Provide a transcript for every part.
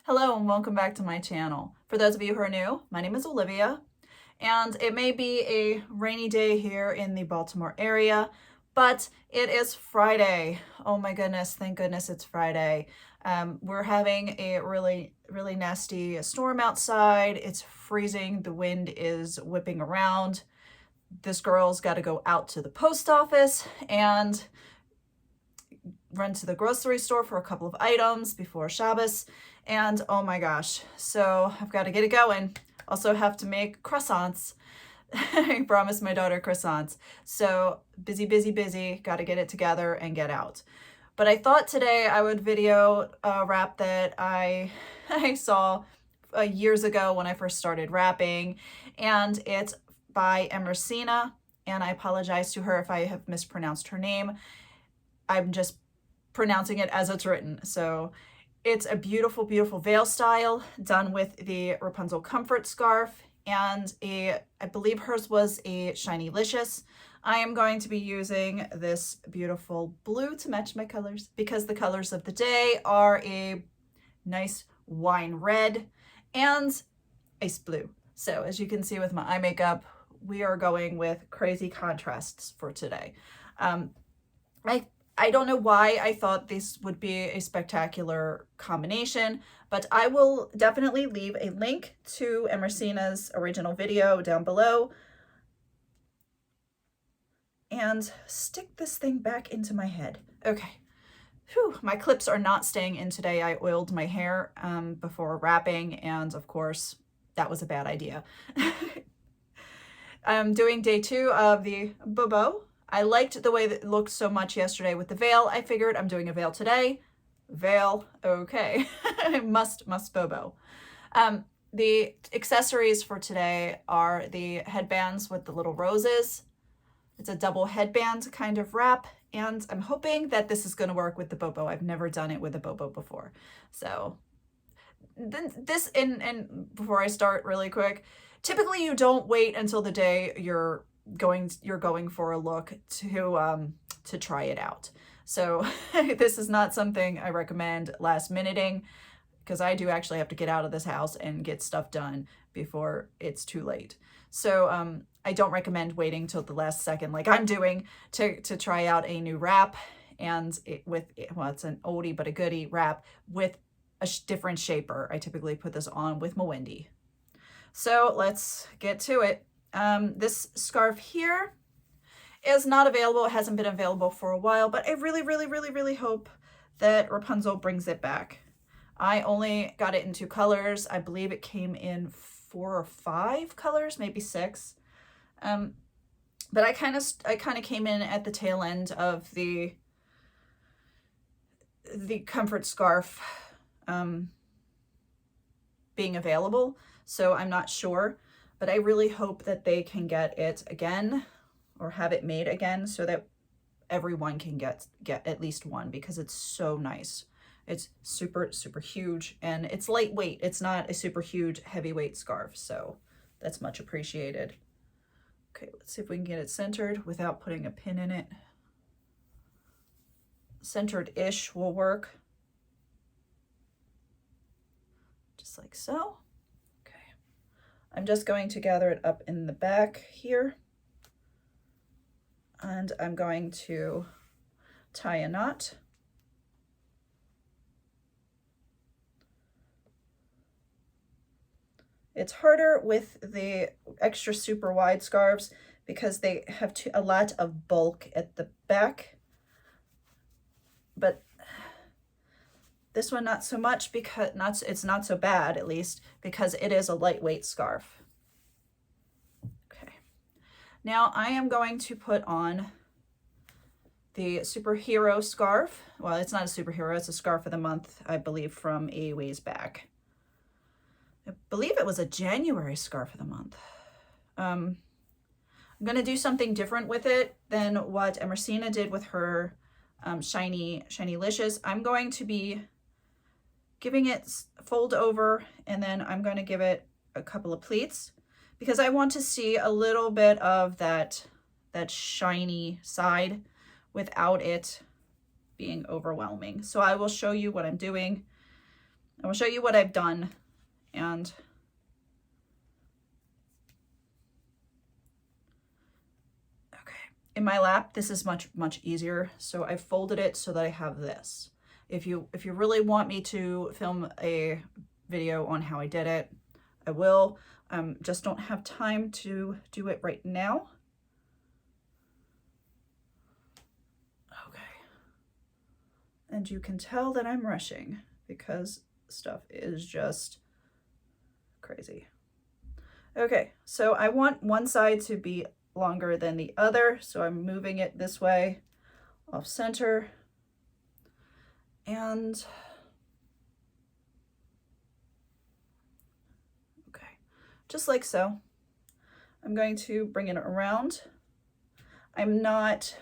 Hello and welcome back to my channel. For those of you who are new, my name is Olivia, and it may be a rainy day here in the Baltimore area, but it is Friday. Oh my goodness, thank goodness it's Friday. We're having a really nasty storm outside. It's freezing, the wind is whipping around. This girl's got to go out to the post office and run to the grocery store for a couple of items before Shabbos, and oh my gosh, so I've got to get it going. Also have to make croissants. I promised my daughter croissants. So busy, got to get it together and get out. But I thought today I would video a wrap that I saw years ago when I first started wrapping, and it's by Emrysina, and I apologize to her if I have mispronounced her name. I'm just pronouncing it as it's written. So it's a beautiful veil style done with the Rapunzel comfort scarf, and I believe hers was a shiny licious. I am going to be using this beautiful blue to match my colors because the colors of the day are a nice wine red and ice blue. So as you can see with my eye makeup, we are going with crazy contrasts for today. I don't know why I thought this would be a spectacular combination, but I will definitely leave a link to Emrysina's original video down below. And stick this thing back into my head. Okay. Whew, my clips are not staying in today. I oiled my hair before wrapping, and of course, that was a bad idea. I'm doing day 2 of the bobo. I liked the way that it looked so much yesterday with the veil. I figured I'm doing a veil today. Veil, okay. must bobo. The accessories for today are the headbands with the little roses. It's a double headband kind of wrap, and I'm hoping that this is going to work with the bobo. I've never done it with a bobo before. So this, and before I start really quick, typically you don't wait until the day you're going for a look to try it out. So this is not something I recommend last minuting, because I do actually have to get out of this house and get stuff done before it's too late. So I don't recommend waiting till the last second like I'm doing to try out a new wrap, and it's an oldie but a goodie wrap with a different shaper. I typically put this on with my Wendy. So let's get to it. This scarf here is not available. It hasn't been available for a while, but I really hope that Rapunzel brings it back. I only got it in 2 colors. I believe it came in 4 or 5 colors, maybe 6. But I kind of came in at the tail end of the comfort scarf being available, so I'm not sure. But I really hope that they can get it again or have it made again so that everyone can get at least one, because it's so nice. It's super huge, and it's lightweight. It's not a super huge heavyweight scarf, so that's much appreciated. Okay, let's see if we can get it centered without putting a pin in it. Centered-ish will work. Just like so. I'm just going to gather it up in the back here, and I'm going to tie a knot. It's harder with the extra super wide scarves because they have a lot of bulk at the back, but this one not so much, because it's not so bad, at least, because it is a lightweight scarf. Okay. Now I am going to put on the superhero scarf. Well, it's not a superhero, it's a scarf of the month, I believe, from a ways back. I believe it was a January scarf of the month. I'm going to do something different with it than what Emrysina did with her shiny licious. I'm going to be giving it fold over, and then I'm going to give it a couple of pleats because I want to see a little bit of that shiny side without it being overwhelming. So I will show you what I'm doing. I will show you what I've done. And okay, in my lap, this is much easier. So I folded it so that I have this. If you really want me to film a video on how I did it, I will. Just don't have time to do it right now. Okay. And you can tell that I'm rushing because stuff is just crazy. Okay, so I want one side to be longer than the other, so I'm moving it this way, off center. And okay, just like so. I'm going to bring it around. I'm not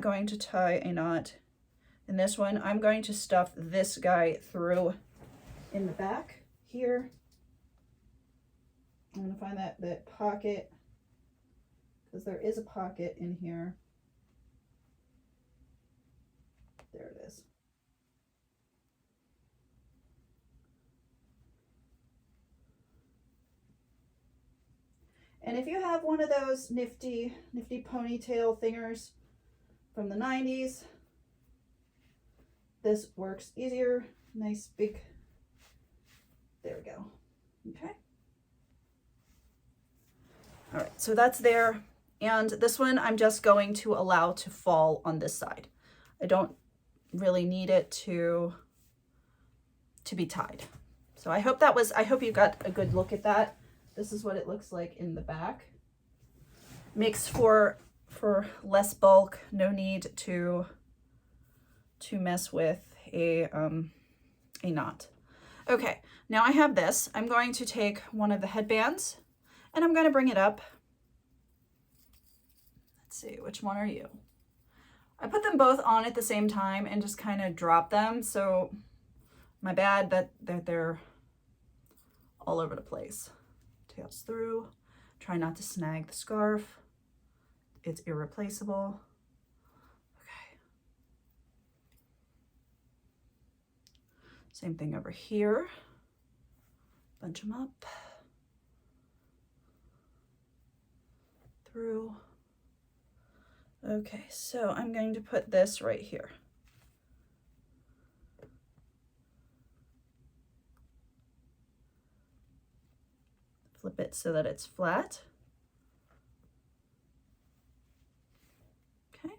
going to tie a knot in this one. I'm going to stuff this guy through in the back here. I'm going to find that pocket, because there is a pocket in here. There it is. And if you have one of those nifty ponytail thingers from the 90s, this works easier. Nice big, there we go. Okay. All right, so that's there. And this one I'm just going to allow to fall on this side. I don't really need it to be tied. So I hope you got a good look at that. This is what it looks like in the back. Makes for less bulk, no need to mess with a knot. Okay, now I have this. I'm going to take one of the headbands and I'm going to bring it up. Let's see, which one are you? I put them both on at the same time and just kind of drop them. So my bad that they're all over the place. Tails through. Try not to snag the scarf. It's irreplaceable. Okay. Same thing over here. Bunch them up. Through. Okay, so I'm going to put this right here. Flip it so that it's flat. Okay.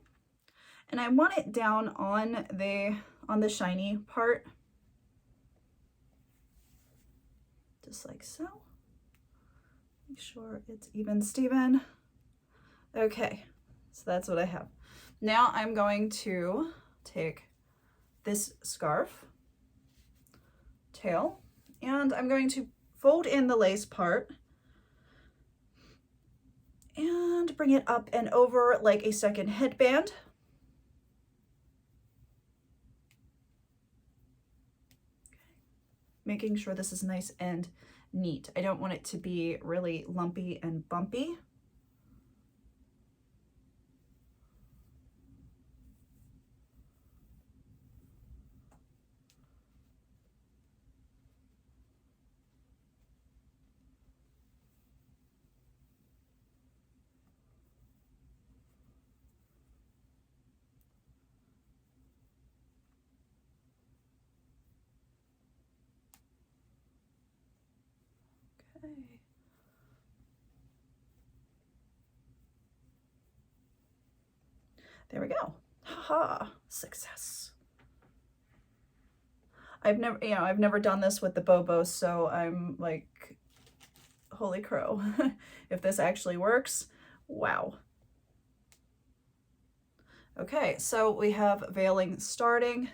And I want it down on the shiny part. Just like so. Make sure it's even Steven. Okay, so that's what I have. Now I'm going to take this scarf, tail, and I'm going to fold in the lace part and bring it up and over like a second headband. Making sure this is nice and neat. I don't want it to be really lumpy and bumpy. Okay. There we go. Haha, success. I've never done this with the Bobo, so I'm like, holy crow. If this actually works, wow. Okay, so we have veiling starting,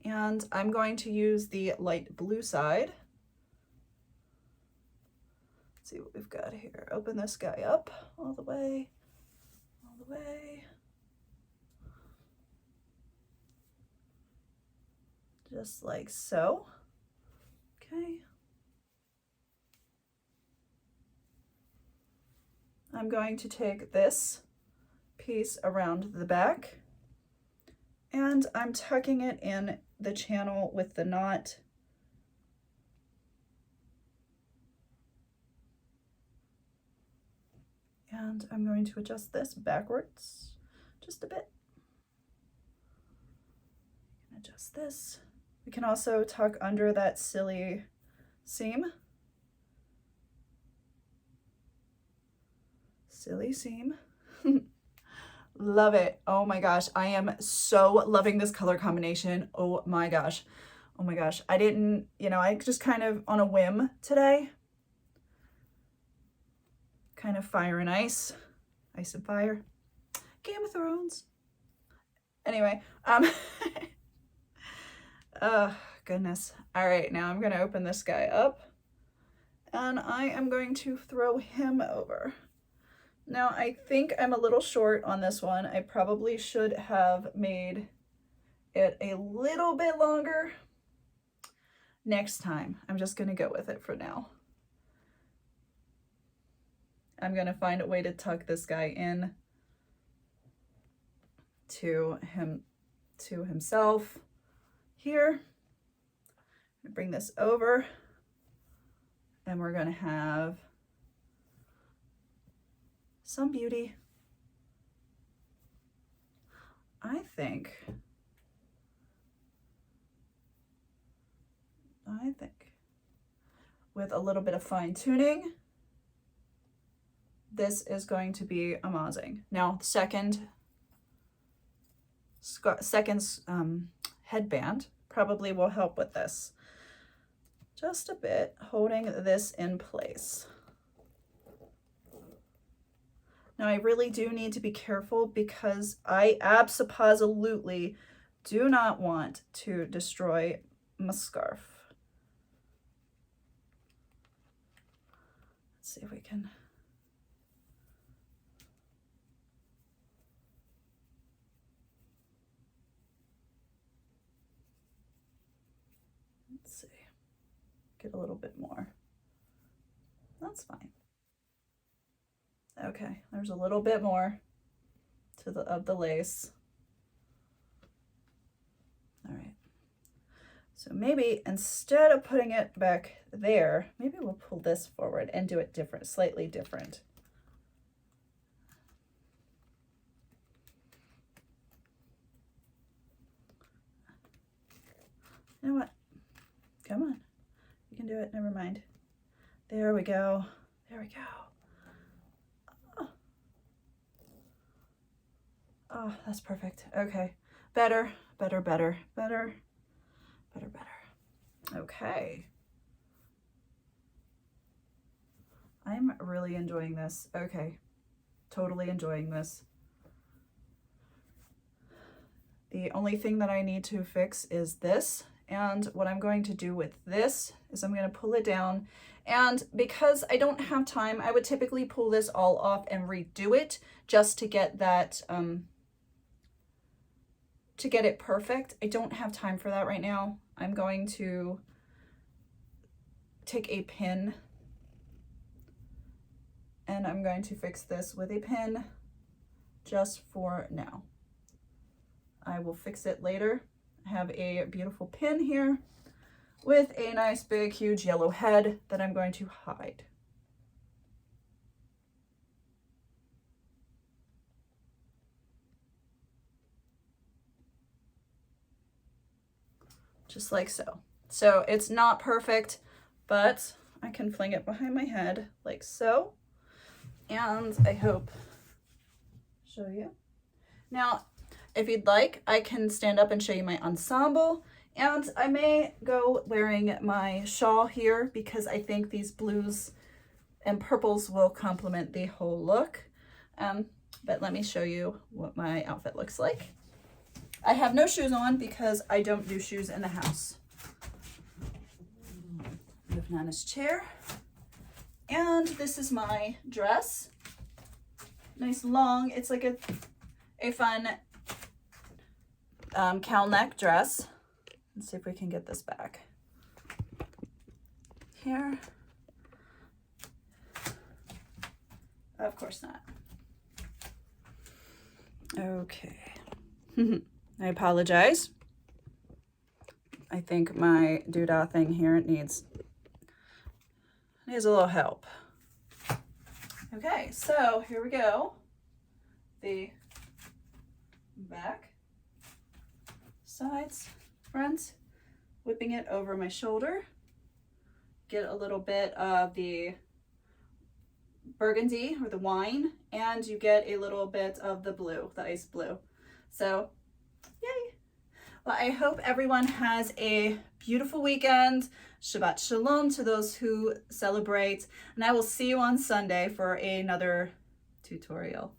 and I'm going to use the light blue side. Let's see what we've got here. Open this guy up all the way, all the way. Just like so. Okay. I'm going to take this piece around the back And I'm tucking it in the channel with the knot. And I'm going to adjust this backwards just a bit. Adjust this. We can also tuck under that silly seam. Silly seam. Love it. Oh my gosh. I am so loving this color combination. Oh my gosh. Oh my gosh. I didn't, I just kind of on a whim today. Kind of fire and ice. Ice and fire. Game of Thrones. Anyway, oh goodness. All right, now I'm gonna open this guy up and I am going to throw him over. Now I think I'm a little short on this one. I probably should have made it a little bit longer. Next time, I'm just gonna go with it for now. I'm gonna find a way to tuck this guy in to himself here. Bring this over and we're gonna have some beauty. I think with a little bit of fine tuning, this is going to be amazing. Now, second headband probably will help with this. Just a bit, holding this in place. Now, I really do need to be careful because I absolutely do not want to destroy my scarf. Let's see if we can. Let's see. Get a little bit more. That's fine. Okay, there's a little bit more of the lace. All right. So maybe instead of putting it back there, maybe we'll pull this forward and do it different, slightly different. You know what? Come on. You can do it. Never mind. There we go. There we go. Oh, that's perfect. Okay. Better. Okay. I'm really enjoying this. Okay. Totally enjoying this. The only thing that I need to fix is this. And what I'm going to do with this is I'm going to pull it down. And because I don't have time, I would typically pull this all off and redo it just to get that, to get it perfect. I don't have time for that right now. I'm going to take a pin and I'm going to fix this with a pin just for now. I will fix it later. I have a beautiful pin here with a nice big huge yellow head that I'm going to hide. Just like so. So it's not perfect, but I can fling it behind my head like so. And I hope show you. Now, if you'd like, I can stand up and show you my ensemble, and I may go wearing my shawl here because I think these blues and purples will complement the whole look. But let me show you what my outfit looks like. I have no shoes on because I don't do shoes in the house. Move Nana's chair. And this is my dress. Nice long, it's like a fun cowl neck dress. Let's see if we can get this back. Here. Of course not. Okay. I apologize. I think my doodah thing here needs a little help. Okay, so here we go. The back, sides, front, whipping it over my shoulder. Get a little bit of the burgundy or the wine, and you get a little bit of the blue, the ice blue. So, yay! Well, I hope everyone has a beautiful weekend. Shabbat Shalom to those who celebrate, and I will see you on Sunday for another tutorial.